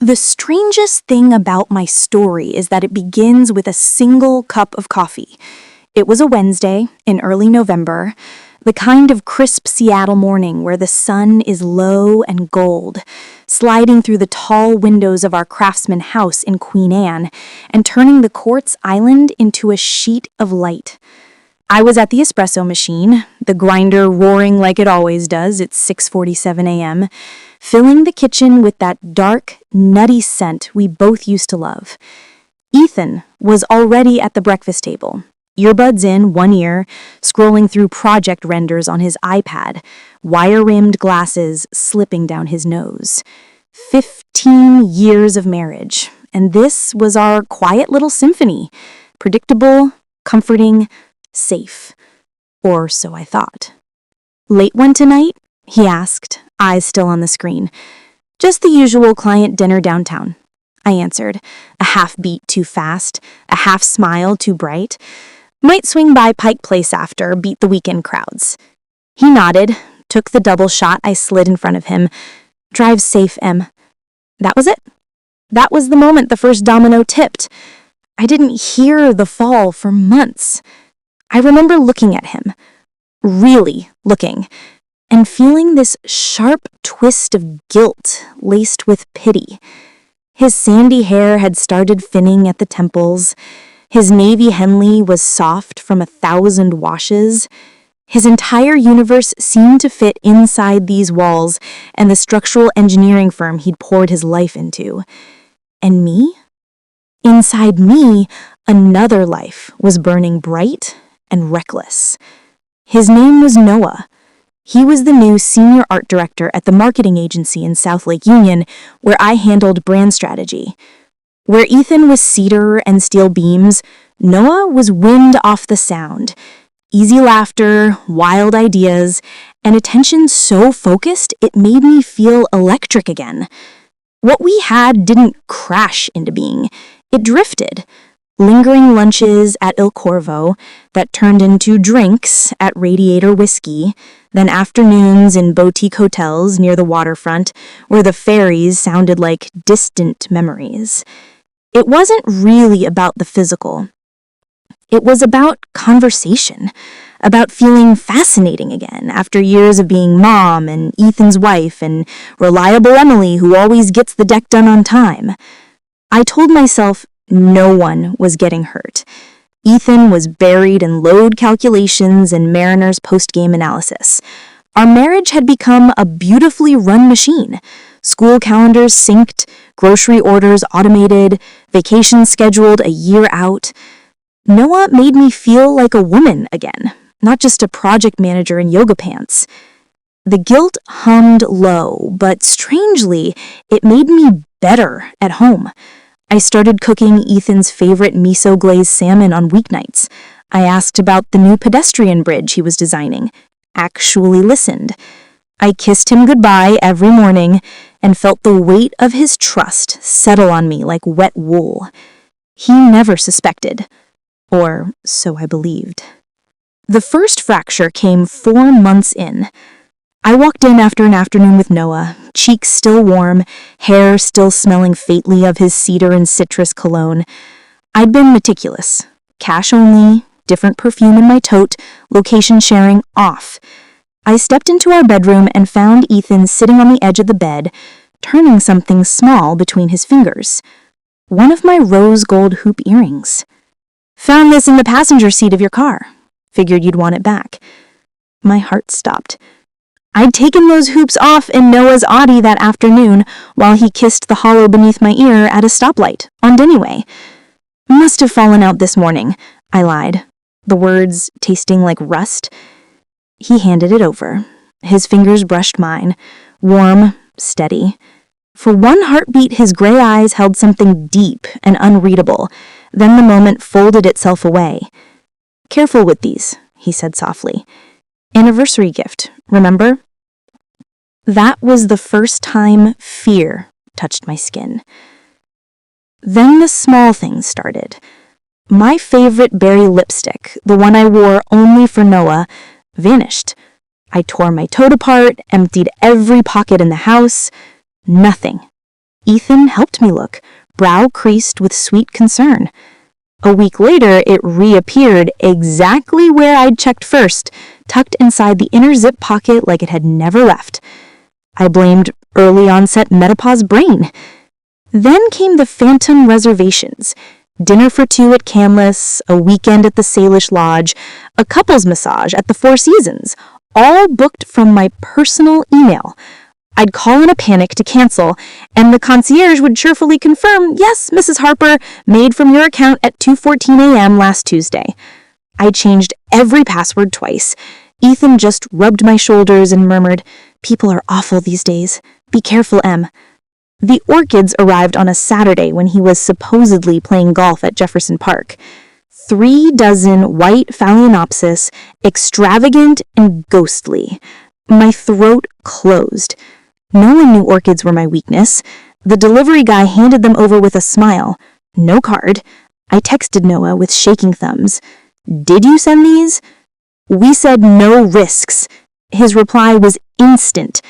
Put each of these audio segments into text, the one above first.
The strangest thing about my story is that it begins with a single cup of coffee. It was a Wednesday in early November, the kind of crisp Seattle morning where the sun is low and gold, sliding through the tall windows of our Craftsman house in Queen Anne and turning the quartz island into a sheet of light. I was at the espresso machine, the grinder roaring like it always does at 6:47 a.m., filling the kitchen with that dark, nutty scent we both used to love. Ethan was already at the breakfast table, earbuds in one ear, scrolling through project renders on his iPad, wire-rimmed glasses slipping down his nose. 15 years of marriage, and this was our quiet little symphony. Predictable, comforting, safe. Or so I thought. "Late one tonight?" he asked, eyes still on the screen. "Just the usual client dinner downtown," I answered, a half beat too fast, a half smile too bright. "Might swing by Pike Place after, beat the weekend crowds." He nodded, took the double shot I slid in front of him. "Drive safe, Em." That was it. That was the moment the first domino tipped. I didn't hear the fall for months. I remember looking at him, really looking, and feeling this sharp twist of guilt laced with pity. His sandy hair had started thinning at the temples. His navy Henley was soft from 1,000 washes. His entire universe seemed to fit inside these walls and the structural engineering firm he'd poured his life into. And me? Inside me, another life was burning bright and reckless. His name was Noah. He was the new senior art director at the marketing agency in South Lake Union, where I handled brand strategy. Where Ethan was cedar and steel beams, Noah was wind off the sound. Easy laughter, wild ideas, and attention so focused it made me feel electric again. What we had didn't crash into being. It drifted. Lingering lunches at Il Corvo that turned into drinks at Radiator Whiskey, then afternoons in boutique hotels near the waterfront where the ferries sounded like distant memories. It wasn't really about the physical. It was about conversation, about feeling fascinating again after years of being mom and Ethan's wife and reliable Emily who always gets the deck done on time. I told myself no one was getting hurt. Ethan was buried in load calculations and Mariners post-game analysis. Our marriage had become a beautifully run machine. School calendars synced, grocery orders automated, vacations scheduled a year out. Noah made me feel like a woman again, not just a project manager in yoga pants. The guilt hummed low, but strangely, it made me better at home. I started cooking Ethan's favorite miso-glazed salmon on weeknights. I asked about the new pedestrian bridge he was designing. Actually listened. I kissed him goodbye every morning and felt the weight of his trust settle on me like wet wool. He never suspected. Or so I believed. The first fracture came 4 months in. I walked in after an afternoon with Noah, cheeks still warm, hair still smelling faintly of his cedar and citrus cologne. I'd been meticulous. Cash only, different perfume in my tote, location sharing off. I stepped into our bedroom and found Ethan sitting on the edge of the bed, turning something small between his fingers. One of my rose gold hoop earrings. "Found this in the passenger seat of your car. Figured you'd want it back." My heart stopped. I'd taken those hoops off in Noah's Audi that afternoon while he kissed the hollow beneath my ear at a stoplight on Denny. "Must have fallen out this morning," I lied, the words tasting like rust. He handed it over. His fingers brushed mine, warm, steady. For one heartbeat, his gray eyes held something deep and unreadable. Then the moment folded itself away. "Careful with these," he said softly. "Anniversary gift, remember?" That was the first time fear touched my skin. Then the small things started. My favorite berry lipstick, the one I wore only for Noah, vanished. I tore my tote apart, emptied every pocket in the house. Nothing. Ethan helped me look, brow creased with sweet concern. A week later, it reappeared exactly where I'd checked first, tucked inside the inner zip pocket like it had never left. I blamed early onset menopause brain. Then came the phantom reservations. Dinner for two at Canlis, a weekend at the Salish Lodge, a couples massage at the Four Seasons, all booked from my personal email. I'd call in a panic to cancel, and the concierge would cheerfully confirm, "Yes, Mrs. Harper, made from your account at 2:14 a.m. last Tuesday." I changed every password twice. Ethan just rubbed my shoulders and murmured, "People are awful these days. Be careful, Em." The orchids arrived on a Saturday when he was supposedly playing golf at Jefferson Park. 36 white phalaenopsis, extravagant and ghostly. My throat closed. No one knew orchids were my weakness. The delivery guy handed them over with a smile. No card. I texted Noah with shaking thumbs. "Did you send these?" "We said no risks." His reply was instant.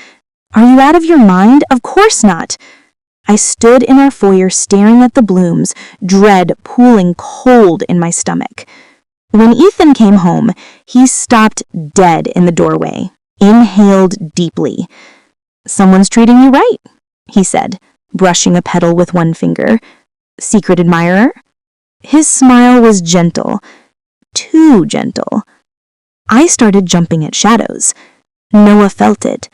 "Are you out of your mind? Of course not." I stood in our foyer staring at the blooms, dread pooling cold in my stomach. When Ethan came home, he stopped dead in the doorway, inhaled deeply. "Someone's treating you right," he said, brushing a petal with one finger. "Secret admirer?" His smile was gentle, too gentle. I started jumping at shadows. Noah felt it.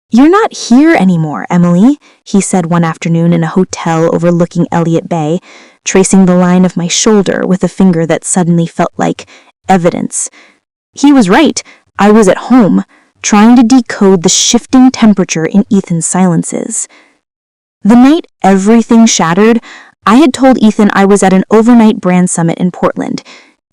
"You're not here anymore, Emily," he said one afternoon in a hotel overlooking Elliott Bay, tracing the line of my shoulder with a finger that suddenly felt like evidence. He was right. I was at home, trying to decode the shifting temperature in Ethan's silences. The night everything shattered, I had told Ethan I was at an overnight brand summit in Portland.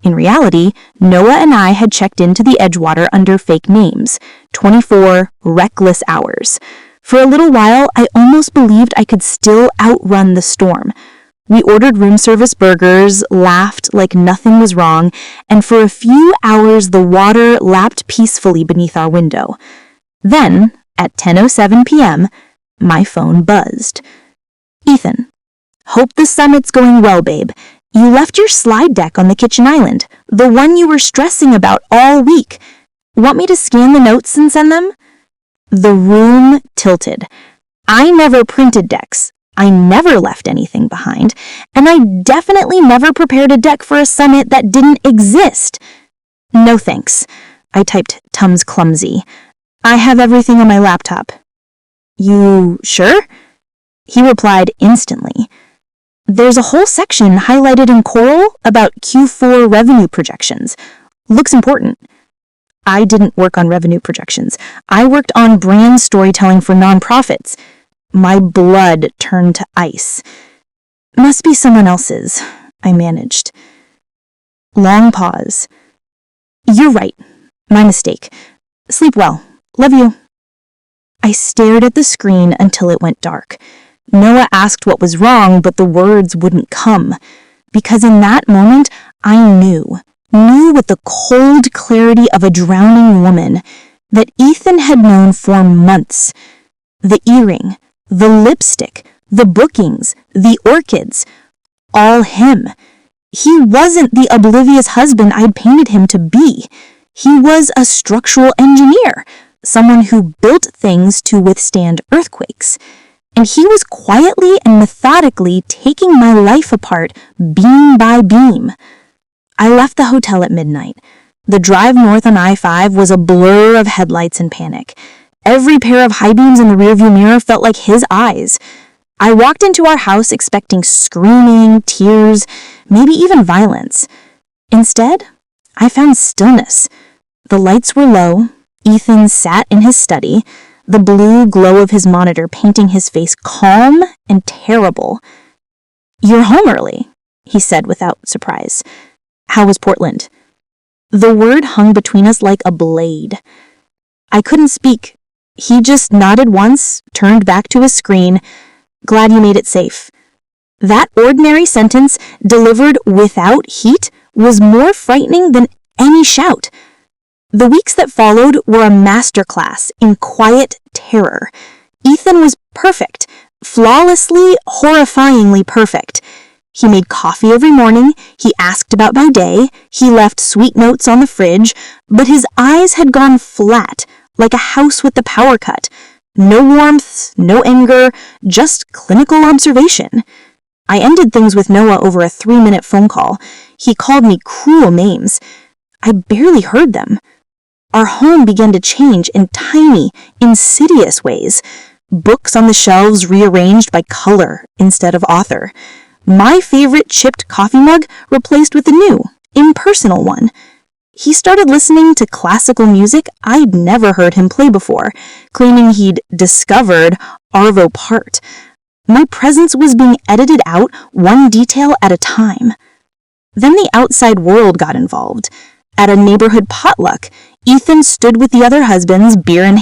In reality, Noah and I had checked into the Edgewater under fake names, 24 reckless hours. For a little while, I almost believed I could still outrun the storm. We ordered room service burgers, laughed like nothing was wrong, and for a few hours the water lapped peacefully beneath our window. Then, at 10:07 p.m., my phone buzzed. "Ethan, hope the summit's going well, babe. You left your slide deck on the kitchen island, the one you were stressing about all week. Want me to scan the notes and send them?" The room tilted. I never printed decks. I never left anything behind, and I definitely never prepared a deck for a summit that didn't exist. "No thanks," I typed Tums clumsy. "I have everything on my laptop." "You sure?" He replied instantly. "There's a whole section highlighted in coral about Q4 revenue projections. Looks important." I didn't work on revenue projections. I worked on brand storytelling for nonprofits. My blood turned to ice. "Must be someone else's," I managed. Long pause. "You're right. My mistake. Sleep well. Love you." I stared at the screen until it went dark. Noah asked what was wrong, but the words wouldn't come. Because in that moment, I knew with the cold clarity of a drowning woman, that Ethan had known for months. The earring, the lipstick, the bookings, the orchids, all him. He wasn't the oblivious husband I'd painted him to be. He was a structural engineer, someone who built things to withstand earthquakes. And he was quietly and methodically taking my life apart beam by beam. I left the hotel at midnight. The drive north on I-5 was a blur of headlights and panic. Every pair of high beams in the rearview mirror felt like his eyes. I walked into our house expecting screaming, tears, maybe even violence. Instead, I found stillness. The lights were low. Ethan sat in his study, the blue glow of his monitor painting his face calm and terrible. "You're home early," he said without surprise. "How was Portland?" The word hung between us like a blade. I couldn't speak. He just nodded once, turned back to his screen. "Glad you made it safe." That ordinary sentence, delivered without heat, was more frightening than any shout. The weeks that followed were a masterclass in quiet terror. Ethan was perfect, Flawlessly, horrifyingly perfect. He made coffee every morning, he asked about my day, he left sweet notes on the fridge, but his eyes had gone flat, like a house with the power cut. No warmth, no anger, just clinical observation. I ended things with Noah over a 3-minute phone call. He called me cruel names. I barely heard them. Our home began to change in tiny, insidious ways. Books on the shelves rearranged by color instead of author. My favorite chipped coffee mug replaced with a new, impersonal one. He started listening to classical music I'd never heard him play before, claiming he'd discovered Arvo Part. My presence was being edited out one detail at a time. Then the outside world got involved. At a neighborhood potluck, Ethan stood with the other husbands, beer in